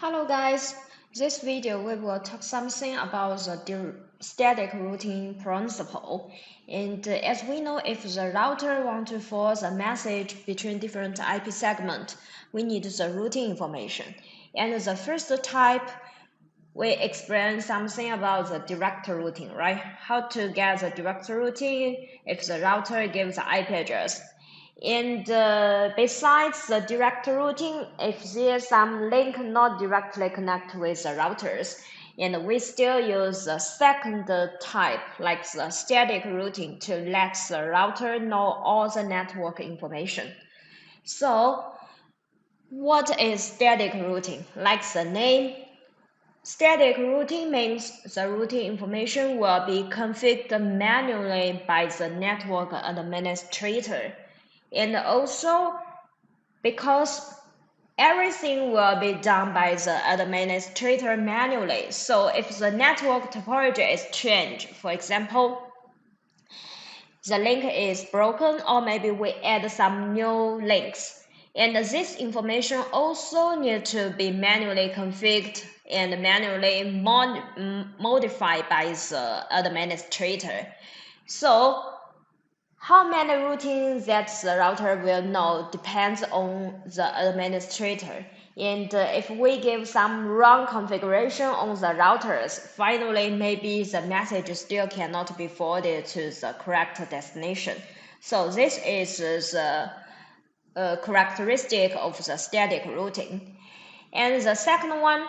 Hello guys, this video we will talk something about the static routing principle. And as we know, if the router wants to force a message between different IP segments, we need the routing information. And the first type, we explain something about the direct routing, right? How to get the direct routing if the router gives the IP address. And besides the direct routing, if there's some link not directly connect with the routers, and we still use the second type, like the static routing, to let the router know all the network information. So, what is static routing? Like the name, static routing means the routing information will be configured manually by the network administrator. And also, because everything will be done by the administrator manually. So if the network topology is changed, for example, the link is broken, or maybe we add some new links. And this information also needs to be manually configured and manually modified by the administrator. So how many routines that the router will know depends on the administrator. And if we give some wrong configuration on the routers, finally maybe the message still cannot be forwarded to the correct destination. So this is the characteristic of the static routing. And the second one,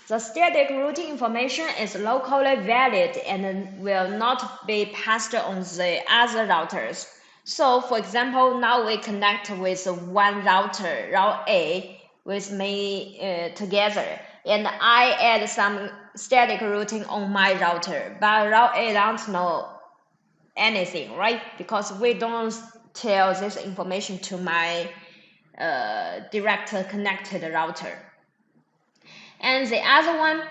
the static routing information is locally valid and will not be passed on the other routers. So for example, now we connect with one router, route A, with me together, and I add some static routing on my router, but route A don't know anything, right? Because we don't tell this information to my direct connected router. And the other one,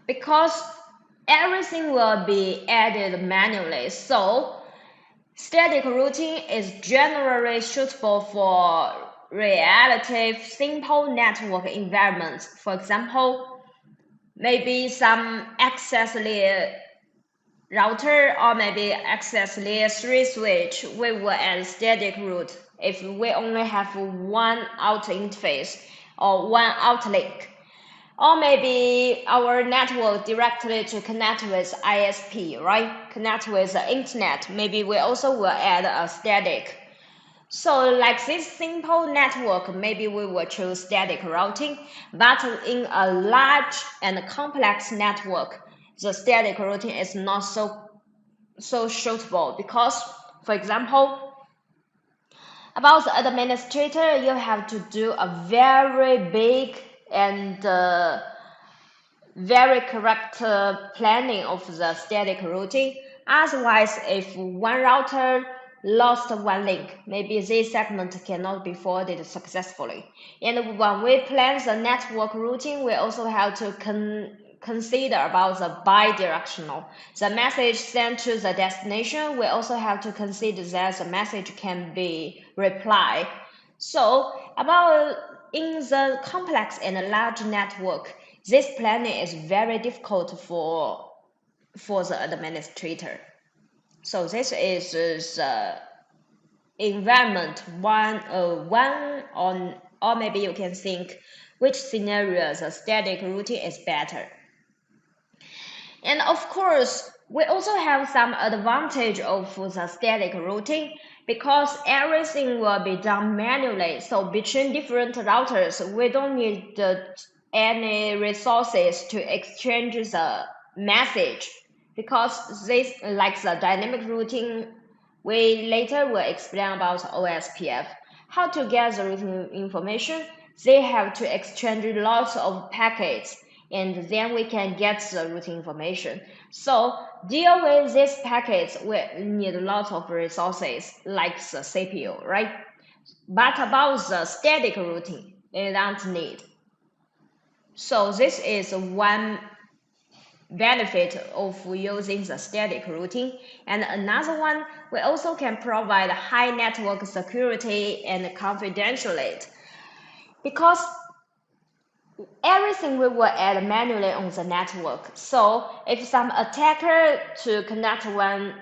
because everything will be added manually, so static routing is generally suitable for relative simple network environments. For example, maybe some access layer router or maybe access layer 3 switch, we will add static route if we only have one out interface or one out link. Or maybe our network directly to connect with ISP, right? Connect with the internet. Maybe we also will add a static. So like this simple network, maybe we will choose static routing. But in a large and complex network, the static routing is not so suitable because, for example, about the administrator, you have to do a very big and very correct planning of the static routing. Otherwise, if one router lost one link, maybe this segment cannot be forwarded successfully. And when we plan the network routing, we also have to consider about the bidirectional. The message sent to the destination, we also have to consider that the message can be replied. So about in the complex and large network, this planning is very difficult for the administrator. So this is the environment one on, or maybe you can think which scenario the static routing is better. And of course, we also have some advantage of the static routing because everything will be done manually. So between different routers, we don't need any resources to exchange the message because this, like the dynamic routing, we later will explain about OSPF. How to get the routing information, they have to exchange lots of packets and then we can get the routing information. So deal with these packets, we need lots of resources like the CPU, right? But about the static routing, we don't need. So this is one benefit of using the static routing. And another one, we also can provide high network security and confidentiality. Because everything we will add manually on the network. So if some attacker to connect one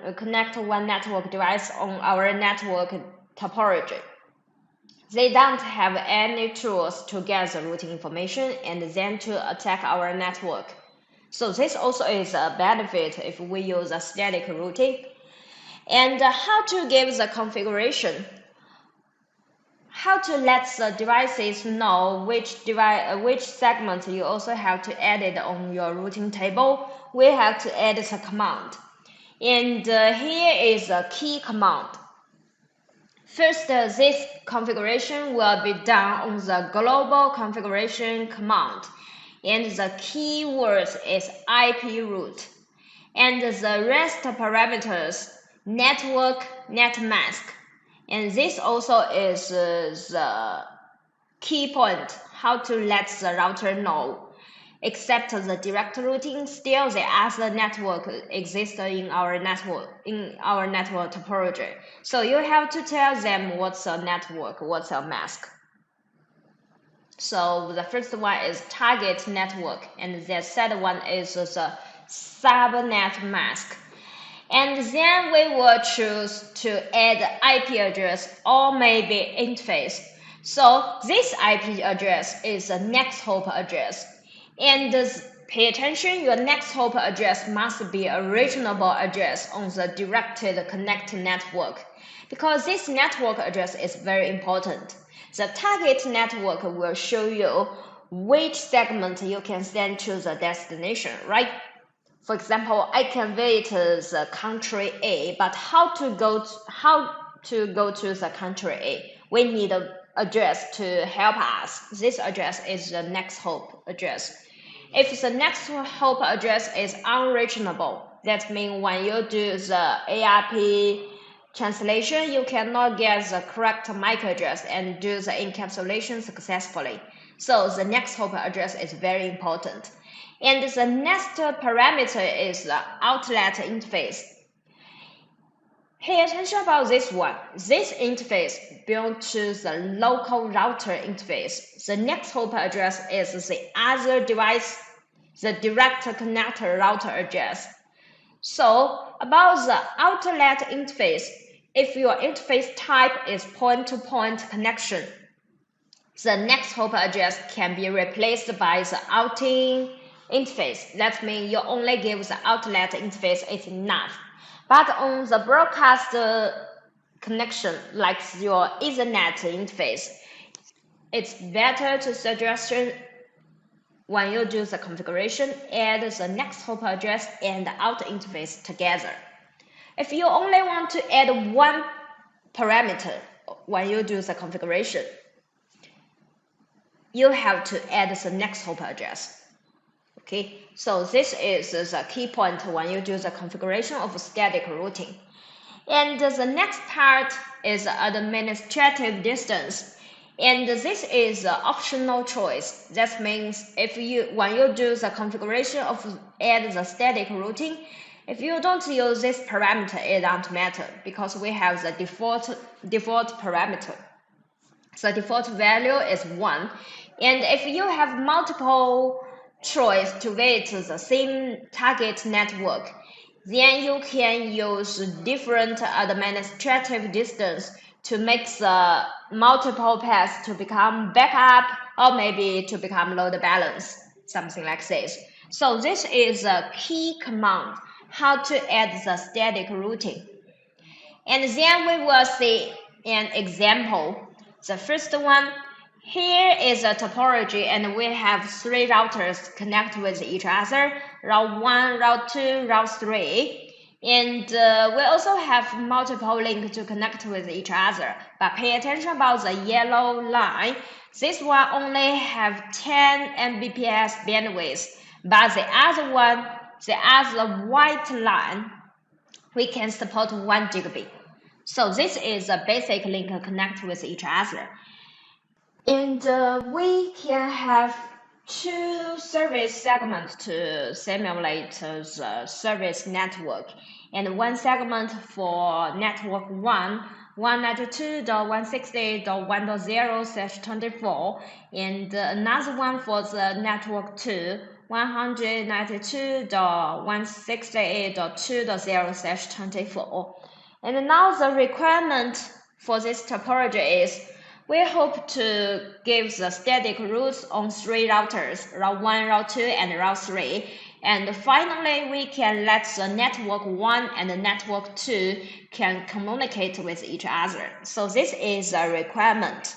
network device on our network topology, they don't have any tools to get the routing information and then to attack our network. So this also is a benefit if we use a static routing. And how to give the configuration. How to let the devices know which segment you also have to add it on your routing table. We have to add the command. And here is a key command. First, this configuration will be done on the global configuration command. And the keyword is IP route. And the rest parameters, network, net mask. And this also is the key point, how to let the router know. Except the direct routing, still the other network exists in our network topology. So you have to tell them what's a network, what's a mask. So the first one is target network, and the second one is the subnet mask. And then we will choose to add IP address or maybe interface. So this IP address is the next hop address. And pay attention, your next hop address must be a reasonable address on the directed connect network, because this network address is very important. The target network will show you which segment you can send to the destination, right? For example, I can visit the country A, but how to go to the country A? We need an address to help us. This address is the next hop address. If the next hop address is unreachable, that means when you do the ARP translation, you cannot get the correct MAC address and do the encapsulation successfully. So the next hop address is very important. And the next parameter is the outlet interface. Pay attention about this one. This interface belongs to the local router interface. The next hop address is the other device, the direct connector router address. So about the outlet interface, if your interface type is point-to-point connection, the next hop address can be replaced by the outing interface. That means you only give the outlet interface is enough. But on the broadcast connection, like your Ethernet interface, it's better to suggest when you do the configuration, add the next hop address and the out interface together. If you only want to add one parameter when you do the configuration, you have to add the next hop address. Okay, so this is the key point when you do the configuration of static routing. And the next part is administrative distance. And this is an optional choice. That means when you do the configuration of add the static routing, if you don't use this parameter, it doesn't matter, because we have the default parameter. The default value is 1. And if you have multiple choice to visit the same target network, then you can use different administrative distance to make the multiple paths to become backup or maybe to become load balance, something like this. So this is a key command, how to add the static routing. And then we will see an example. The first one, here is a topology, and we have 3 routers connect with each other, route 1, route 2, route 3. And we also have multiple links to connect with each other. But pay attention about the yellow line. This one only have 10 Mbps bandwidth, but the other one, the other white line, we can support 1 gigabit. So this is a basic link to connect with each other. And we can have 2 service segments to simulate the service network, and 1 segment for network 1 192.168.1.0/24, and another one for the network 2, 192.168.2.0/24. And now the requirement for this topology is we hope to give the static routes on 3 routers, route 1, route 2, and route 3. And finally, we can let the network 1 and the network 2 can communicate with each other. So this is a requirement.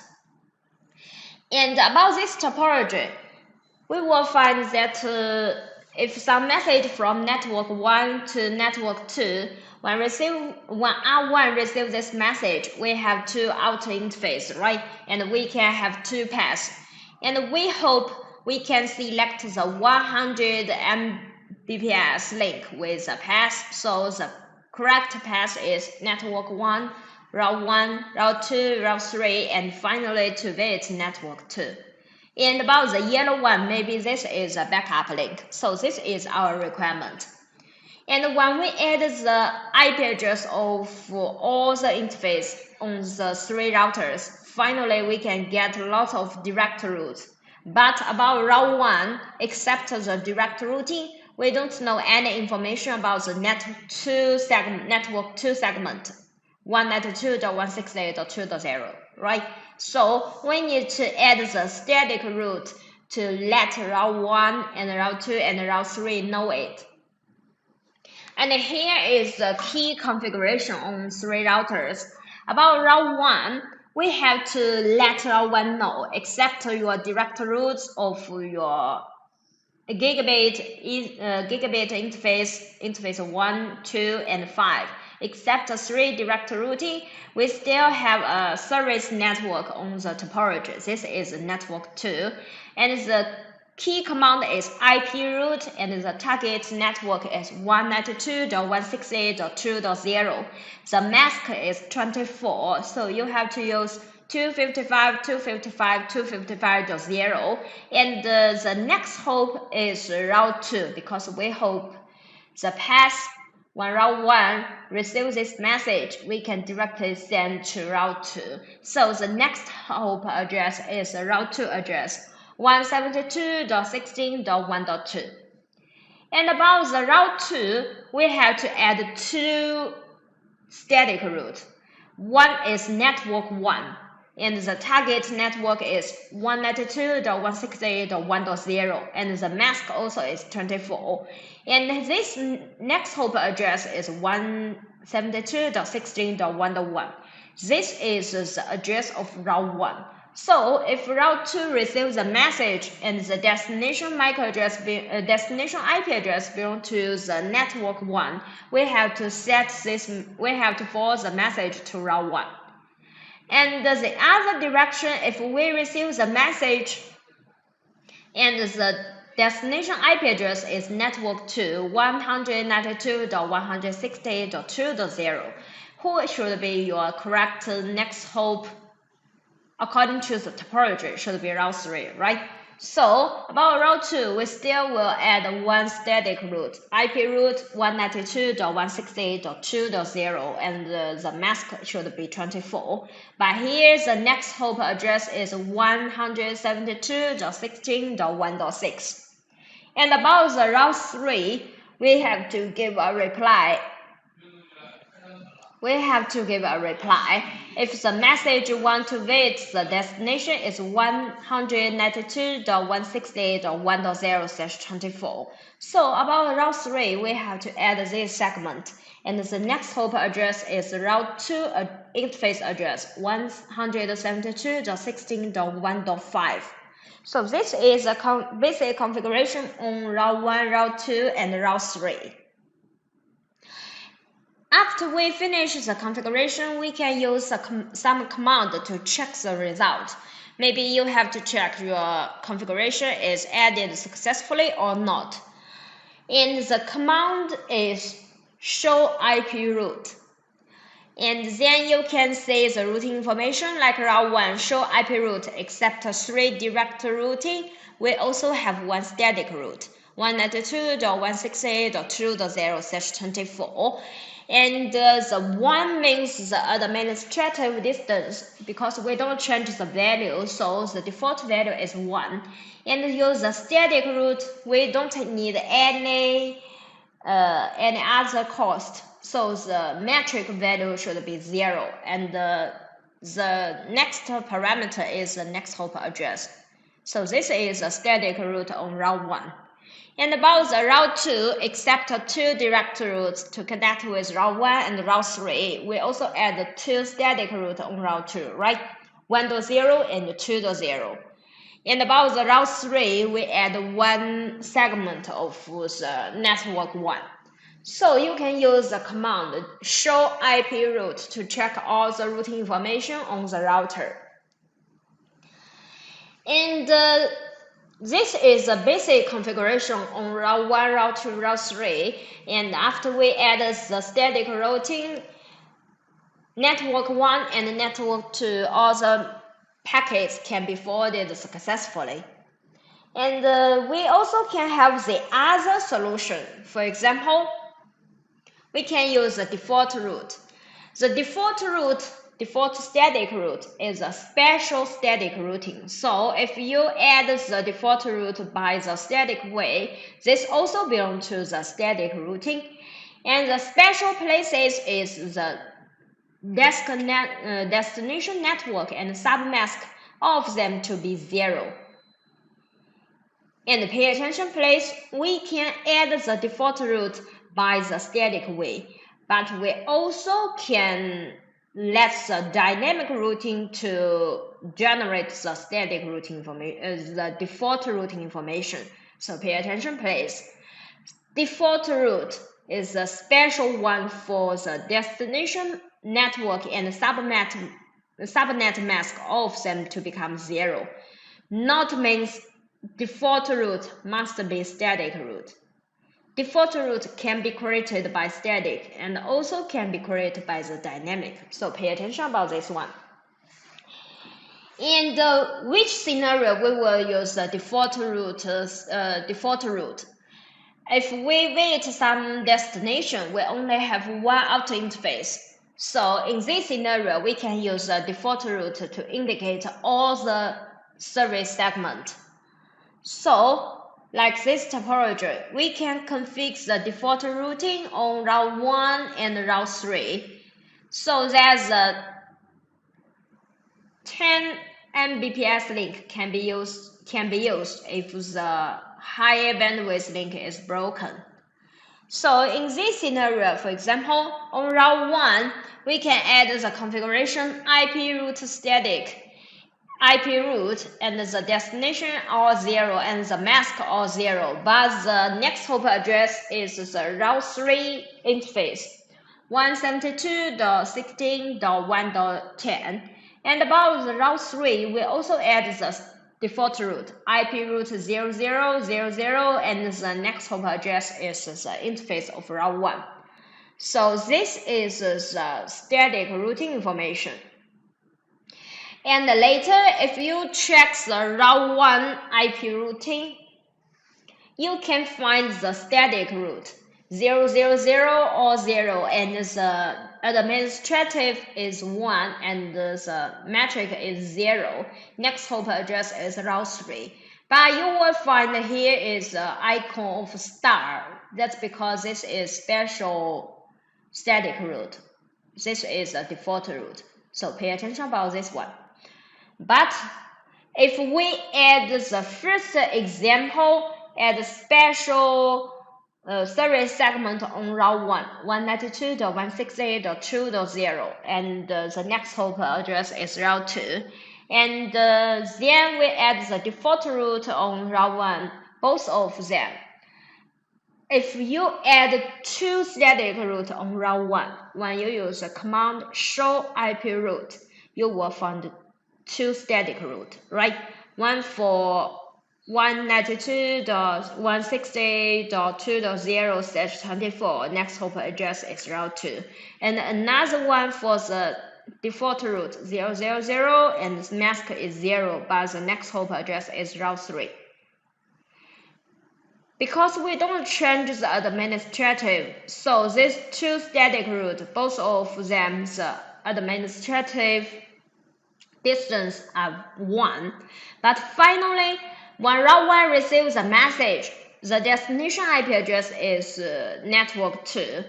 And about this topology, we will find that if some message from network 1 to network 2, when R1 receives this message, we have 2 outer interface, right? And we can have 2 paths. And we hope we can select the 100 Mbps link with a path. So the correct path is network 1, route 2, route 3, and finally to visit network 2. And about the yellow one, maybe this is a backup link. So this is our requirement. And when we add the IP address of all the interface on the 3 routers, finally we can get a lot of direct routes. But about route 1, except the direct routing, we don't know any information about the network 2 segment, 192.168.2.0, right? So we need to add the static route to let route 1 and route 2 and route 3 know it. And here is the key configuration on 3 routers. About route 1, we have to let route 1 know, except your direct routes of your gigabit interface 1, 2, and 5. Except 3 direct routing, we still have a service network on the topology. This is network 2, and the key command is IP route, and the target network is 192.168.2.0. The mask is 24, so you have to use 255.255.255.0, and the next hop is route 2, because we hope the path when route 1 receives this message, we can directly send to route 2. So the next hop address is route 2 address, 172.16.1.2. And about the route 2, we have to add 2 static routes. One is network 1, and the target network is 192.168.1.0, and the mask also is 24. And this next hop address is 172.16.1.1. This is the address of route 1. So if route 2 receives a message and the destination IP address belongs to the network 1, we have to forward the message to route 1. And the other direction, if we receive the message and the destination IP address is network 2, 192.168.2.0, who should be your correct next hop according to the topology? Should be route 3, right? So about route 2, we still will add 1 static route, IP route 192.168.2.0, and the mask should be 24. But here the next hop address is 172.16.1.6. And about the route 3, we have to give a reply. If the message you want to visit the destination is 192.168.1.0/24. So about route 3, we have to add this segment. And the next hop address is route 2 interface address, 172.16.1.5. So this is a basic configuration on route 1, route 2, and route 3. After we finish the configuration, we can use some command to check the result. Maybe you have to check your configuration is added successfully or not. And the command is show IP route. And then you can see the routing information like route 1, show IP route, except 3 direct routing. We also have 1 static route, 192.168.2.0/24. And the 1 means the administrative distance, because we don't change the value, so the default value is 1. And use the static root, we don't need any other cost, so the metric value should be 0, and the next parameter is the next hop address. So this is a static root on route 1. And about the route 2, except 2 direct routes to connect with route 1 and route 3, we also add 2 static routes on route 2, right? 1.0 and 2.0. And about the route 3, we add 1 segment of the network 1. So you can use the command show IP route to check all the routing information on the router. And this is a basic configuration on route 1, route 2, route 3. And after we add the static routing, network 1 and network 2, all the packets can be forwarded successfully. And we also can have the other solution. For example, we can use the default route. The default static route is a special static routing. So if you add the default route by the static way, this also belongs to the static routing. And the special places is the destination network and submask, all of them to be 0. And pay attention please, we can add the default route by the static way, but we also can let the dynamic routing to generate the static routing information, the default routing information. So pay attention please. Default route is a special one for the destination network and subnet mask, all of them to become 0. Not means default route must be static route. Default route can be created by static and also can be created by the dynamic. So pay attention about this one. In which scenario we will use the default route? If we visit some destination, we only have one outer interface. So in this scenario, we can use the default route to indicate all the service segments. So, like this topology, we can configure the default routing on route 1 and route 3. So that the 10 Mbps link can be used if the higher bandwidth link is broken. So in this scenario, for example, on route 1, we can add the configuration IP route static, IP route, and the destination all 0 and the mask all 0, but the next hop address is the route 3 interface 172.16.1.10. And about the route 3, we also add the default route IP route 0000, and the next hop address is the interface of route 1. So this is the static routing information. And later, if you check the route 1 IP routing, you can find the static route 000 or 0, and the administrative is 1 and the metric is 0. Next hop address is route 3. But you will find here is the icon of star. That's because this is special static route. This is a default route. So pay attention about this one. But if we add the first example, add special service segment on route 1, 192.168.2.0, and the next hop address is route 2. And then we add the default route on route 1, both of them. If you add 2 static routes on route 1, when you use the command show IP route, you will find 2 static routes, right? One for 192.168.2.0/24, next hop address is route 2. And another one for the default route 000, and the mask is 0, but the next hop address is route 3. Because we don't change the administrative, so these two static routes, both of them the administrative distance are 1. But finally, when route 1 receives a message, the destination IP address is network 2,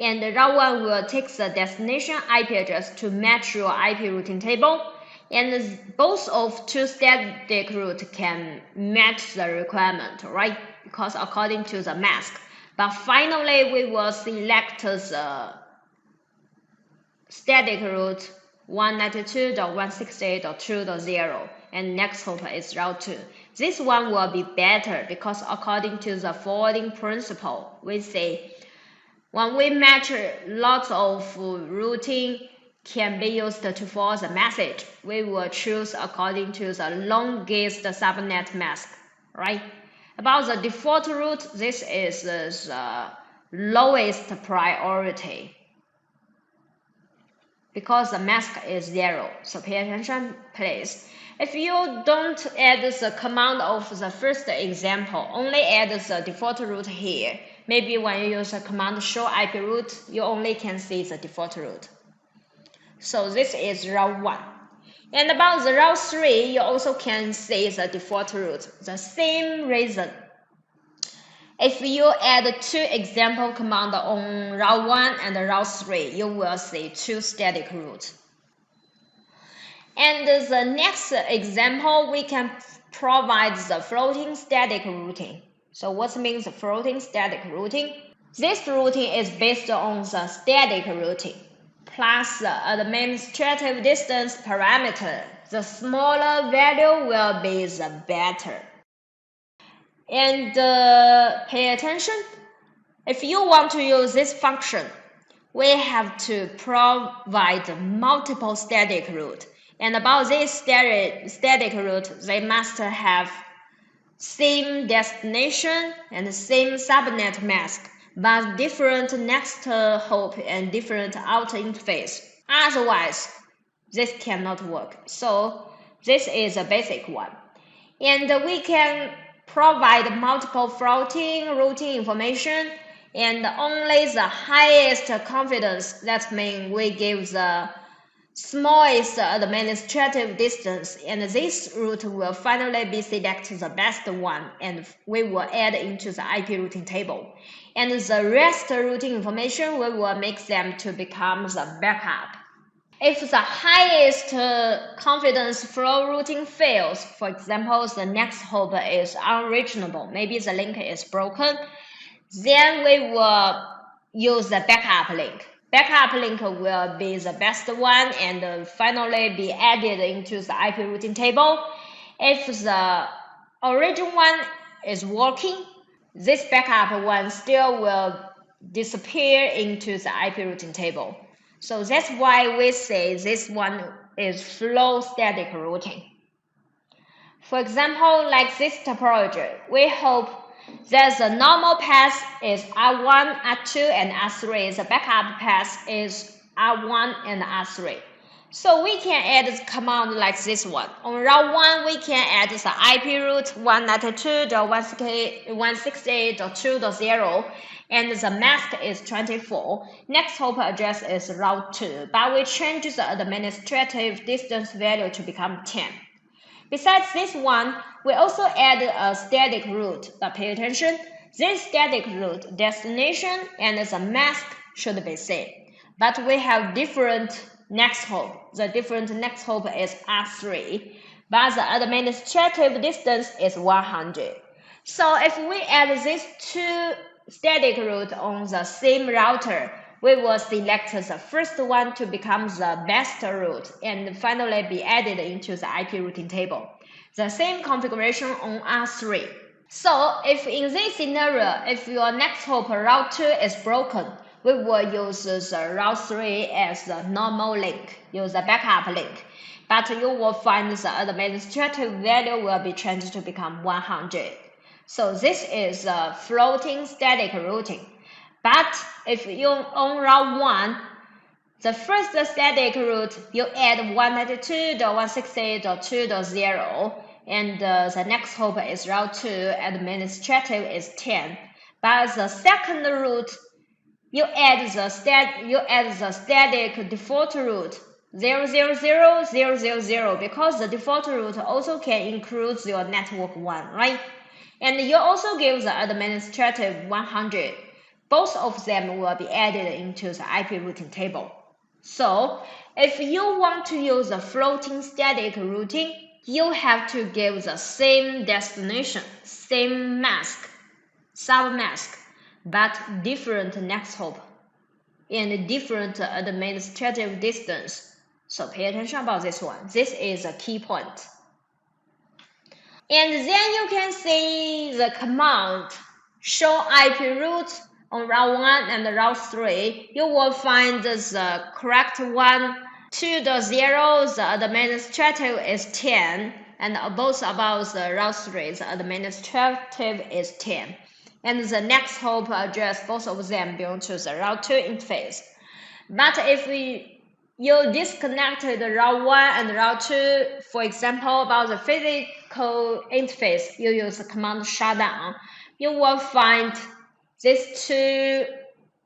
and route 1 will take the destination IP address to match your IP routing table, and both of two static routes can match the requirement, right? Because according to the mask. But finally, we will select the static route 192.168.2.0, and next hop is route 2. This one will be better because according to the forwarding principle, we say when we match lots of routing can be used to forward the message, we will choose according to the longest subnet mask, right? About the default route, this is the lowest priority because the mask is 0. So pay attention, please. If you don't add the command of the first example, only add the default route here. Maybe when you use the command show IP route, you only can see the default route. So this is route 1. And about the route 3, you also can see the default route. The same reason. If you add 2 example commands on route 1 and route 3, you will see 2 static routes. And the next example, we can provide the floating static routing. So what means floating static routing? This routing is based on the static routing plus the administrative distance parameter. The smaller value will be the better. And pay attention, if you want to use this function, we have to provide multiple static routes. And about this static route, they must have same destination and same subnet mask, but different next hop and different outer interface. Otherwise, this cannot work. So this is a basic one. And we can provide multiple floating routing information and only the highest confidence. That means we give the smallest administrative distance, and this route will finally be selected the best one, and we will add into the IP routing table. And the rest routing information, we will make them to become the backup. If the highest confidence flow routing fails, for example, the next hop is unreachable, maybe the link is broken, then we will use the backup link. Backup link will be the best one and finally be added into the IP routing table. If the original one is working, this backup one still will disappear into the IP routing table. So that's why we say this one is flow static routing. For example, like this topology, we hope that the normal path is R1, R2, and R3. The backup path is R1 and R3. So we can add the command like this one. On route 1, we can add the IP route 192.168.2.0, and the mask is 24. Next hop address is route 2, but we change the administrative distance value to become 10. Besides this one, we also add a static route, but pay attention, this static route destination and the mask should be same. But we have different next hop. The different next hop is R3, but the administrative distance is 100. So if we add these 2 static routes on the same router, we will select the first one to become the best route and finally be added into the IP routing table. The same configuration on R3. So if in this scenario, if your next hop route 2 is broken, we will use the route 3 as the normal link, use the backup link. But you will find the administrative value will be changed to become 100. So this is floating static routing. But if you on route 1, the first static route, you add 192.168.2.0, and the next hop is route 2, administrative is 10. But the second route, you add the static default route 000,000 because the default route also can include your network 1, right? And you also give the administrative 100. Both of them will be added into the IP routing table. So if you want to use the floating static routing, you have to give the same destination, same mask, submask, but different next hop and different administrative distance. So pay attention about this one. This is a key point. And then you can see the command show IP route on route 1 and route 3. You will find the correct one. 2.0, the administrative is 10, and both about the route 3, the administrative is 10. And the next hop address, both of them belong to the route 2 interface. But if you disconnected route 1 and route 2, for example, about the physical interface, you use the command shutdown, you will find these two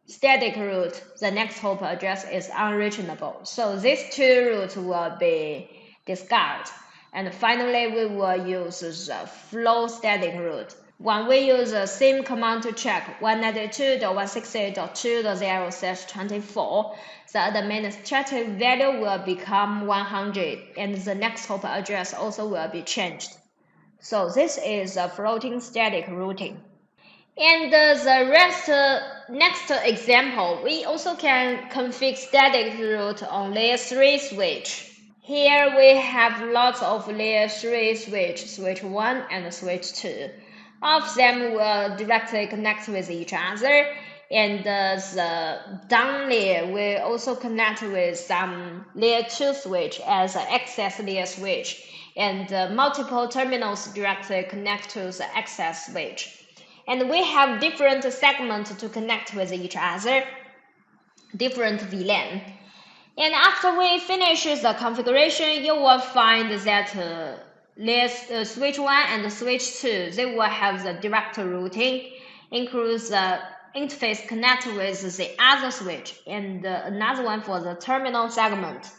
static route, the next hop address is unreachable. So these two routes will be discarded. And finally, we will use the flow static route. When we use the same command to check 192.168.2.0/24, the administrative value will become 100, and the next hop address also will be changed. So this is a floating static routing. And next example, we also can configure static route on layer 3 switch. Here we have lots of layer 3 switch 1 and switch 2. All of them will directly connect with each other, and the down layer will also connect with some layer 2 switch as an access layer switch, and multiple terminals directly connect to the access switch. And we have different segments to connect with each other, different VLAN. And after we finish the configuration, you will find that switch 1 and switch 2, they will have the direct routing, includes the interface connect with the other switch, and another one for the terminal segment.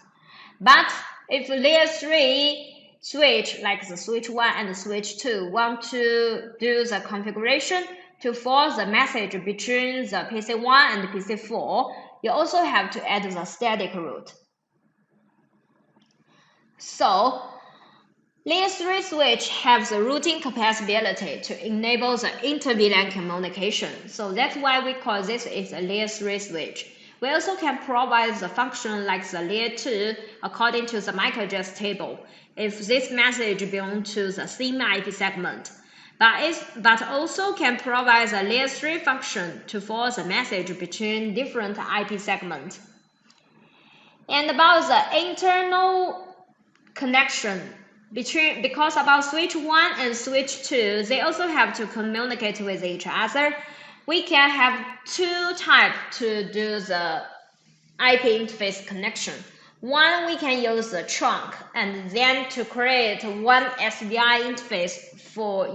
But if layer 3 switch, like the switch 1 and switch 2, want to do the configuration to force the message between the PC1 and PC4, you also have to add the static route. So layer 3 switch has the routing capability to enable the inter-VLAN communication. So that's why we call this is a layer 3 switch. We also can provide the function like the layer 2 according to the MAC address table if this message belongs to the same IP segment. But also can provide the layer 3 function to force a message between different IP segments. And about the internal connection, because about switch 1 and switch 2, they also have to communicate with each other. We can have two types to do the IP interface connection. One, we can use the trunk, and then to create one SVI interface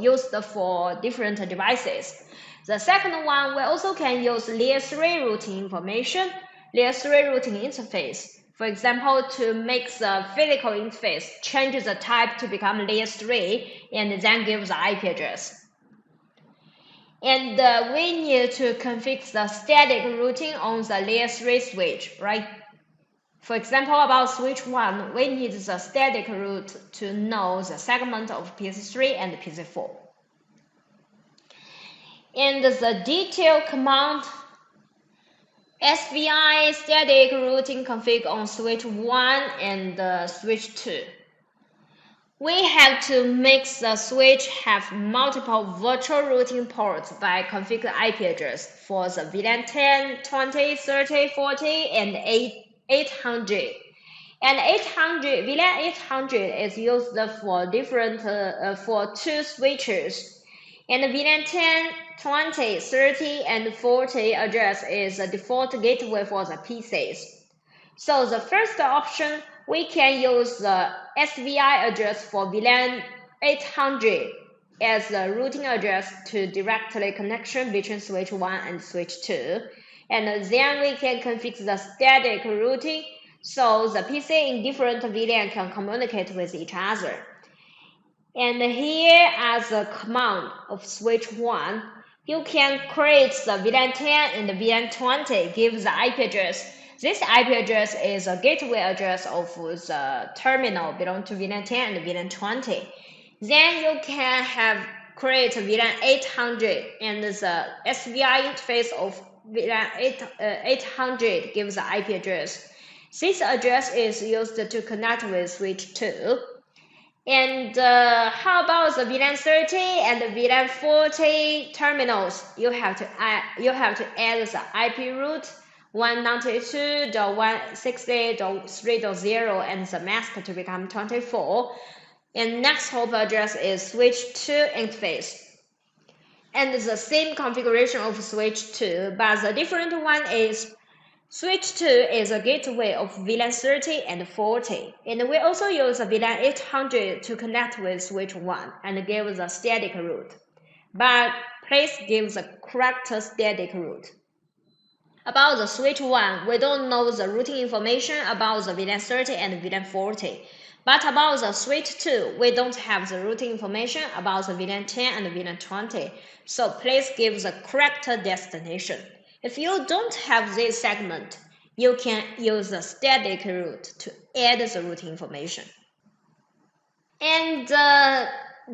used for different devices. The second one, we also can use layer 3 routing information, layer 3 routing interface. For example, to make the physical interface, change the type to become layer 3, and then give the IP address. And we need to configure the static routing on the layer 3 switch, right? For example, about switch 1, we need the static route to know the segment of PC3 and PC4. And the detailed command SVI static routing config on switch 1 and switch 2. We have to make the switch have multiple virtual routing ports by configure IP address for the VLAN 10, 20, 30, 40, and 800. And VLAN 800 is used for different for two switches. And VLAN 10, 20, 30, and 40 address is the default gateway for the PCs. So the first option, we can use the SVI address for VLAN 800 as the routing address to directly connection between switch 1 and switch 2. And then we can configure the static routing so the PC in different VLAN can communicate with each other. And here as a command of switch 1, you can create the VLAN 10 and the VLAN 20, give the IP address. This IP address is a gateway address of the terminal belong to VLAN 10 and VLAN 20. Then you can create VLAN 800 and the SVI interface of VLAN 800 gives the IP address. This address is used to connect with switch 2. And how about the VLAN 30 and the VLAN 40 terminals? You have to add the IP route 192.168.3.0 and the mask to become 24. And next hop address is switch 2 interface. And the same configuration of switch 2, but the different one is switch 2 is a gateway of VLAN 30 and 40, and we also use VLAN 800 to connect with switch 1 and give the static route. But please give the correct static route. About the switch 1, we don't know the routing information about the VLAN 30 and VLAN 40. But about the switch 2, we don't have the routing information about the VLAN 10 and VLAN 20. So please give the correct destination. If you don't have this segment, you can use the static route to add the routing information. And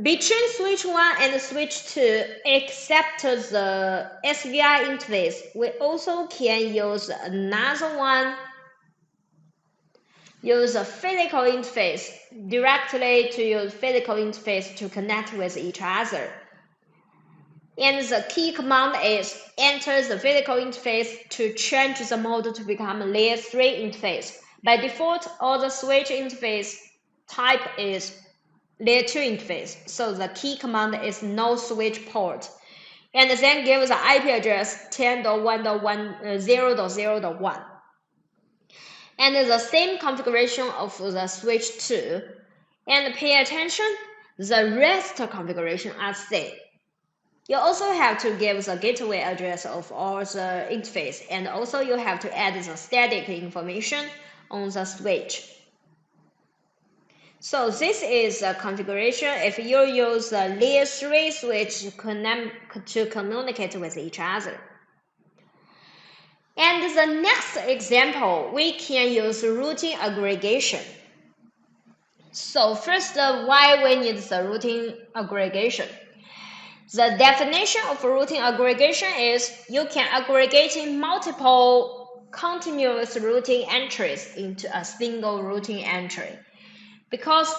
between switch 1 and switch 2, except the SVI interface, we also can use another one, use a physical interface, directly to use physical interface to connect with each other. And the key command is enter the physical interface to change the mode to become layer 3 interface. By default, all the switch interface type is layer 2 interface, so the key command is no switch port. And then give the IP address 10.1.1.0.0.1. And the same configuration of the switch 2. And pay attention, the rest configuration are same. You also have to give the gateway address of all the interface, and also you have to add the static information on the switch. So this is the configuration if you use the layer 3 switch to communicate with each other. And the next example, we can use routing aggregation. So first, why we need the routing aggregation? The definition of routing aggregation is you can aggregate multiple continuous routing entries into a single routing entry. Because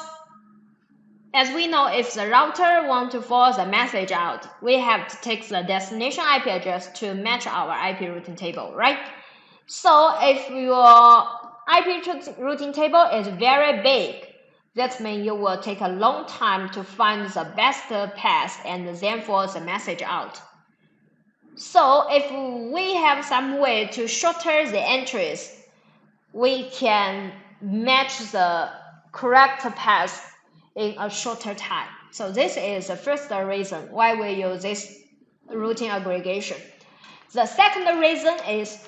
as we know, if the router wants to force a message out, we have to take the destination IP address to match our IP routing table, right? So if your IP routing table is very big, that means you will take a long time to find the best path and then force the message out. So if we have some way to shorten the entries, we can match the correct path in a shorter time. So this is the first reason why we use this routing aggregation. The second reason is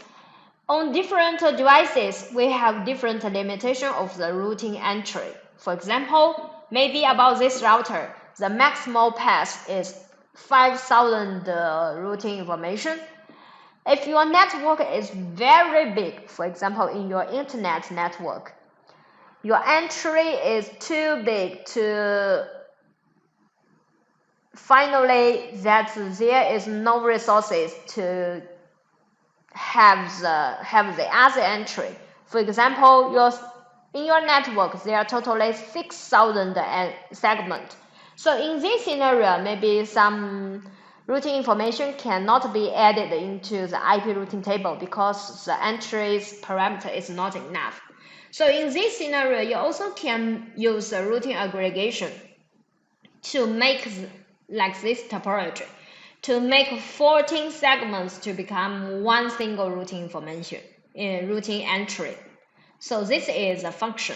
on different devices, we have different limitation of the routing entry. For example, maybe about this router, the maximal path is 5,000 routing information. If your network is very big, for example, in your internet network, your entry is too big to finally that there is no resources to have the other entry. For example, in your network, there are totally 6,000 segments. So in this scenario, maybe some routing information cannot be added into the IP routing table because the entry's parameter is not enough. So in this scenario, you also can use the routing aggregation to make like this topology, to make 14 segments to become one single routing information, routing entry. So this is a function.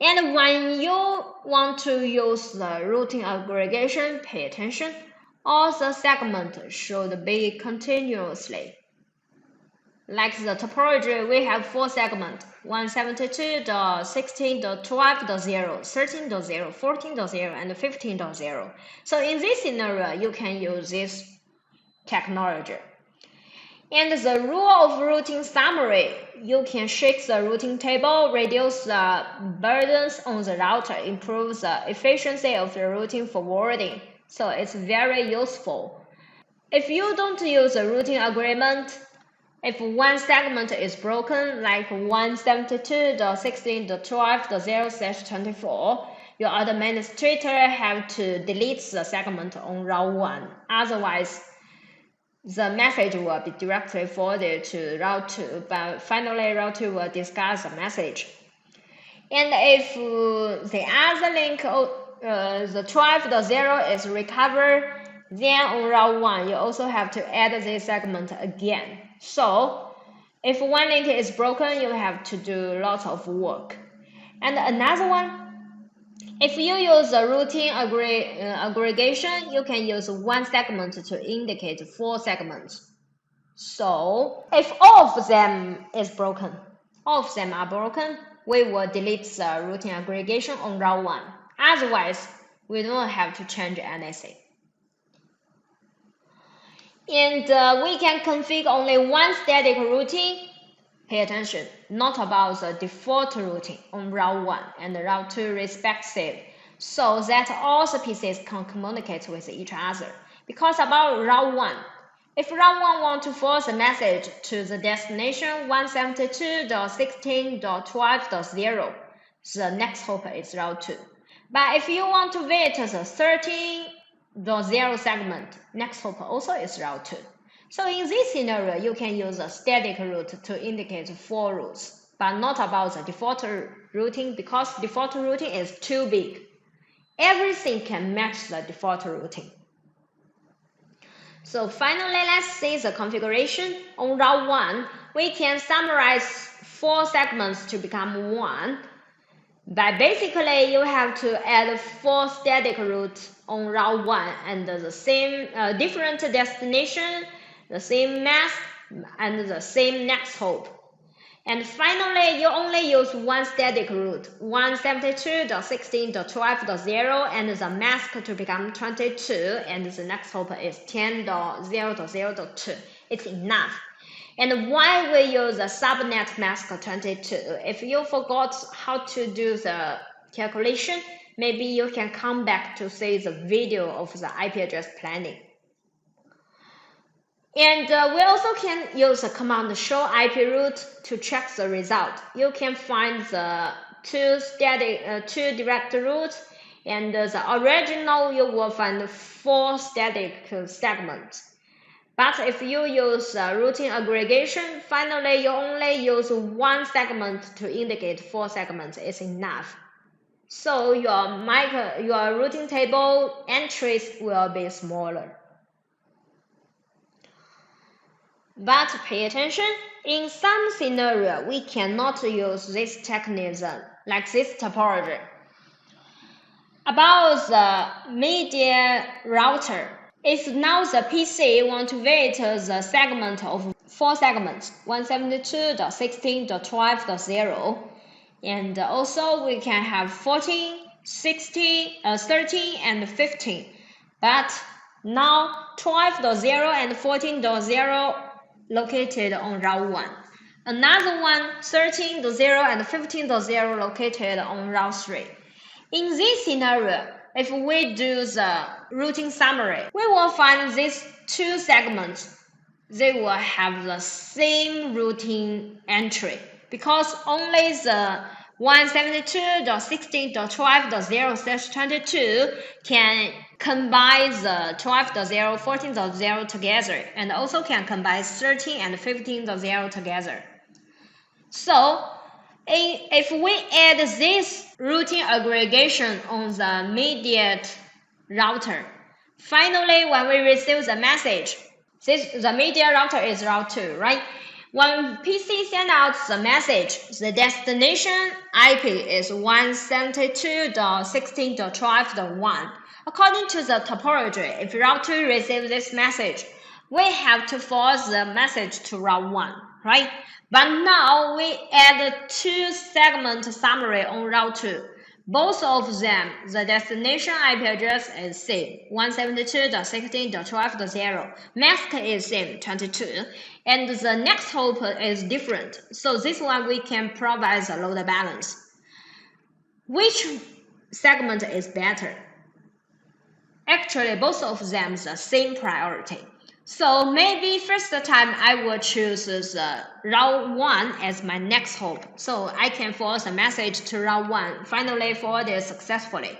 And when you want to use the routing aggregation, pay attention. All the segments should be continuously. Like the topology, we have 4 segments: 172.16.12.0, 13.0, 14.0, and 15.0. So in this scenario, you can use this technology. And the rule of routing summary, you can shake the routing table, reduce the burdens on the router, improve the efficiency of the routing forwarding. So it's very useful. If you don't use a routing agreement, if one segment is broken, like 172.16.12.0/24, your administrator have to delete the segment on route 1. Otherwise, the message will be directly forwarded to route 2, but finally route 2 will discard the message. And if the other link, the 12.0 is recovered, then on route 1, you also have to add this segment again. So if one link is broken, you have to do lots of work. And another one, if you use the routing aggregation, you can use one segment to indicate 4 segments. So if all of them are broken, we will delete the routing aggregation on route 1. Otherwise, we don't have to change anything. And we can configure only one static routing. Pay attention, not about the default routing on route 1 and route 2 respective, so that all the pieces can communicate with each other. Because about route 1, if route 1 wants to forward the message to the destination 172.16.12.0, the next hop is route 2. But if you want to wait the 13.0 segment, next hop also is route 2. So in this scenario, you can use a static route to indicate 4 routes, but not about the default routing, because default routing is too big. Everything can match the default routing. So finally, let's see the configuration. On route 1, we can summarize 4 segments to become 1. But basically, you have to add 4 static routes on route 1 and the same different destination, the same mask, and the same next hop. And finally, you only use one static route, 172.16.12.0, and the mask to become 22, and the next hop is 10.0.0.2. It's enough. And why we use a subnet mask 22? If you forgot how to do the calculation, maybe you can come back to see the video of the IP address planning. And we also can use the command show IP route to check the result. You can find the two direct routes, and the original you will find 4 static segments. But if you use routing aggregation, finally you only use one segment to indicate 4 segments is enough. So your routing table entries will be smaller. But pay attention, in some scenario, we cannot use this mechanism, like this topology. About the media router, if now the PC want to wait the segment of 4 segments, 172.16.12.0, and also we can have 14, 16, 13, and 15. But now 12.0 and 14.0 located on route 1. Another one, 13.0 and 15.0 located on route 3. In this scenario, if we do the routing summary, we will find these 2 segments. They will have the same routing entry, because only the 172.16.12.0/22 can combine the 12.0, 14.0 together, and also can combine 13 and 15.0 together. So if we add this routing aggregation on the immediate router, finally when we receive the message, the media router is route 2, right? When PC sends out the message, the destination IP is 172.16.12.1. According to the topology, if route 2 receives this message, we have to force the message to route 1, right? But now we add 2 segment summary on route 2. Both of them, the destination IP address is same, 172.16.12.0. Mask is same, 22. And the next hop is different. So this one we can provide the load balance. Which segment is better? Actually, both of them the same priority. So maybe first time I will choose the route 1 as my next hop. So I can force a message to route 1, finally forward it successfully.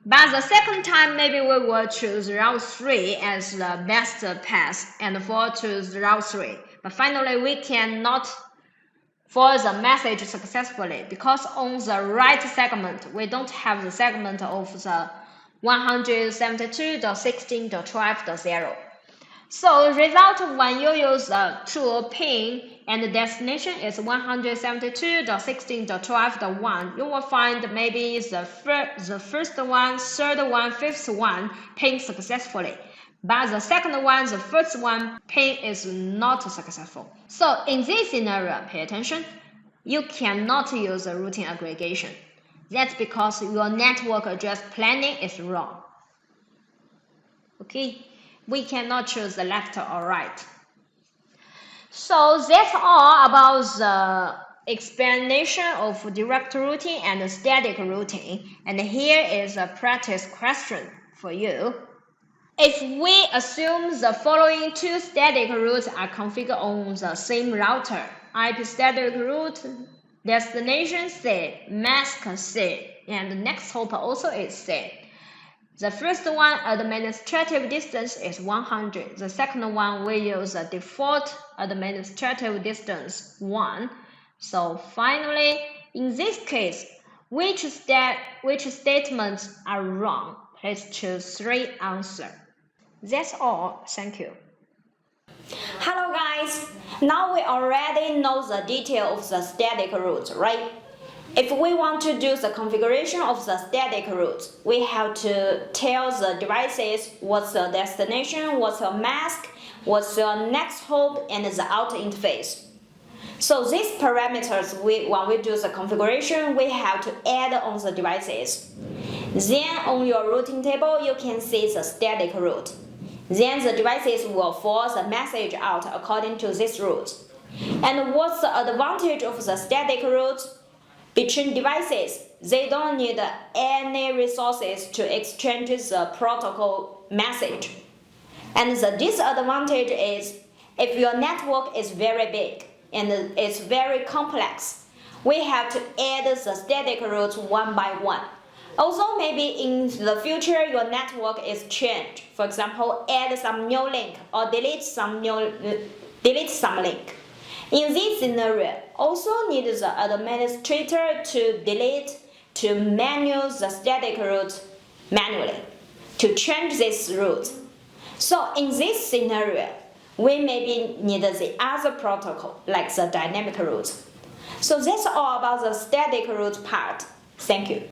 But the second time, maybe we will choose route 3 as the best path and forward to route 3. But finally, we cannot forward the message successfully because on the right segment, we don't have the segment of the 172.16.12.0. So result when you use the tool pin and the destination is 172.16.12.1, you will find maybe the first one, third one, fifth one pin successfully. But the second one, the first one pin is not successful. So in this scenario, pay attention, you cannot use the routing aggregation. That's because your network address planning is wrong. Okay, we cannot choose the left or right. So that's all about the explanation of direct routing and static routing. And here is a practice question for you. If we assume the following 2 static routes are configured on the same router, IP static route, destination C, mask C, and the next hop also is C. The first one, administrative distance is 100. The second one, we use the default administrative distance 1. So finally, in this case, which statements are wrong? Please choose 3 answers. That's all. Thank you. Hello guys, now we already know the detail of the static route, right? If we want to do the configuration of the static route, we have to tell the devices what's the destination, what's the mask, what's the next hop, and the out interface. So these parameters, when we do the configuration, we have to add on the devices. Then on your routing table, you can see the static route. Then the devices will forward the message out according to this route. And what's the advantage of the static route? Between devices, they don't need any resources to exchange the protocol message. And the disadvantage is, if your network is very big and it's very complex, we have to add the static routes one by one. Also, maybe in the future your network is changed. For example, add some new link or delete some link. In this scenario, also need the administrator to manual the static route manually, to change this route. So in this scenario, we maybe need the other protocol, like the dynamic route. So that's all about the static route part. Thank you.